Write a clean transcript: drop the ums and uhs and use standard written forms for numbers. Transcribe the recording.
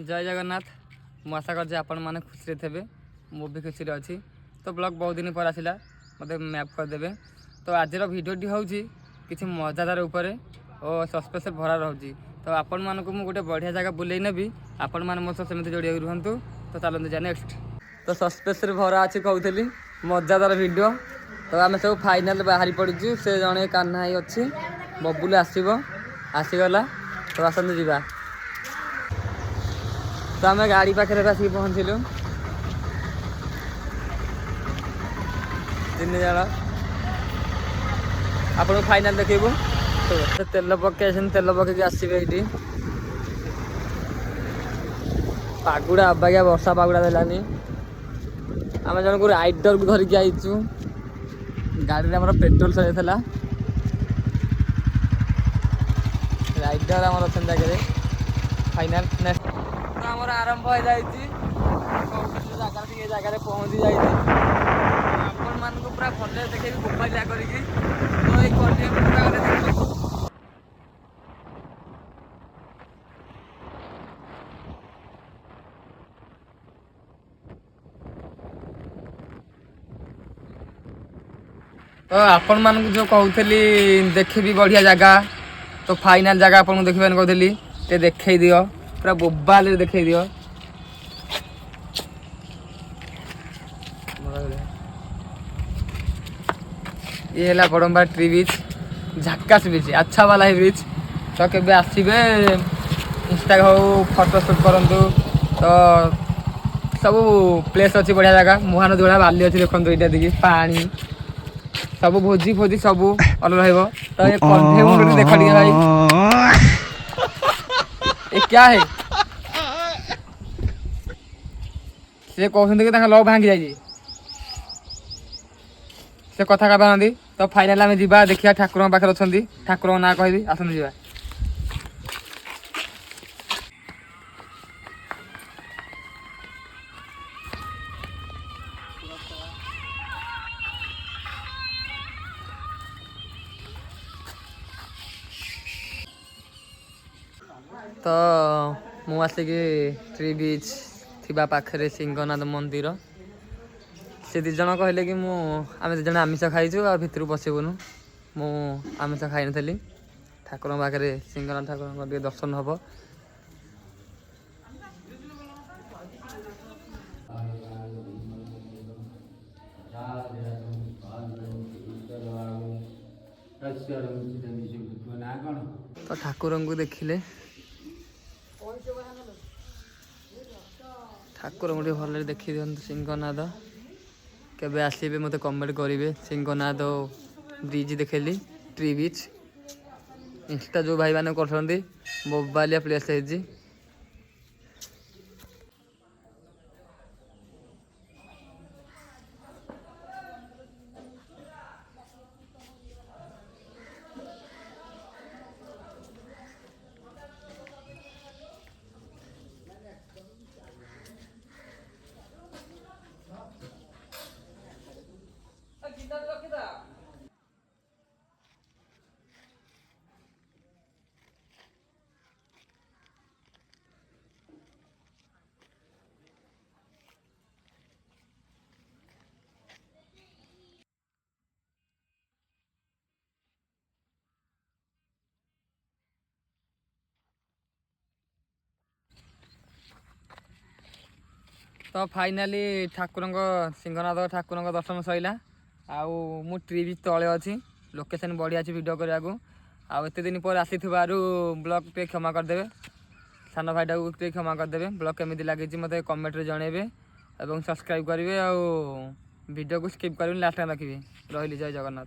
जय जगन्नाथ। मु आशा कर आपण मैंने खुशी थे, मु भी खुशी अच्छी। तो ब्लॉग बहुत दिन पर आसला, मत मैप करदे। तो आज भिडियोटी हूँ किसी मजादार उपर और सस्पेंस भरा रोचे। तो आपण मानक मुझे गोटे बढ़िया जगह बुले नेबी, आपण मैंने मो सेमती जोड़िया रुहतु। तो चलते जा नेक्स्ट। तो सस्पेंस भरा अच्छी कहूली मजादार वीडियो। तो आम सब फाइनाल बाहरी पड़ू। से जड़े कान्हा अच्छी बबुल आसीगला। तो आसतु जा। तो आम गाड़ी पाखे आसिक पहुँचलु तीन जन। आपको फाइनाल देखू। तो तेल पकई तेल पकईक आसवे ये पागुड़ा अबागिया वर्षा पागुड़ा देलानी। आम जन को राइडर को धरिकी आईचु। गाड़ी में आम पेट्रोल सर राइडर आम अच्छा जगह फाइनाल नेक्स्ट। तो आम आरंभ हो जाए जगह पहुँची जाए। आपण मान पूरा भले देखे मोबाइल करके। तो ये कंटिन्यू तो आपण मान जो कहूली देखे बढ़िया जगह। तो फाइनाल जगह आपको देखा कहली ते देखे दियो पूरा मोबाइल देखे दियो। ये है बड़म्बा ट्री बीच, झाकास बीच, अच्छा वाला है बीच। तो केबे आसबे इंस्टा हो फोटो शूट करूँ। तो सब प्लेस अच्छी बढ़िया जगह। मुहान जोड़ा बाली अच्छी देखो ये देखिए पानी सब भोजी फोजी सब अलग रहा। तो ये कंधे मुंड देख दिए भाई ये क्या है। से कहते कि लव भांगी जाए से कथा क्या कहती। तो फाइनाल आम जा देखिए ठाकुर पाखे अच्छा ठाकुर ना कहि आसतु जा। तो मु आसिक ट्री बीच थी पाखे सिंहनाथ मंदिर। से दिज कहले कि आम दिज आमिष खाइचु आ भितर पशुनु। मु आमिष खाई नी ठाकुर पाखे सिंहनाथ ठाकुर दर्शन हम। तो ठाकुर को देखिले ठाकुर को भल देखी दिखते सिंहनाथ। केबे आसबे मत कमेंट करेंगे। सिंहनाथ ब्रिज देखेली ट्री बीच इंस्टा जो भाई मैंने कर मोबाइल प्लेस है। तो फाइनाली ठाकुर सिंहनाथ ठाकुर दर्शन सैला। आउ ट्री बीच तले अच्छी लोकेशन बढ़िया अच्छी वीडियो करने को। आते दिन पर आसी ब्लॉग टे क्षमा करदे। सान भाईटा को टे क्षमा करदे। ब्लॉग केमी लगे मत कमेंट जनइबे और सब्सक्राइब करेंगे। वीडियो को स्किप करेंगे लास्ट टाइम देखिए। रही जय जगन्नाथ।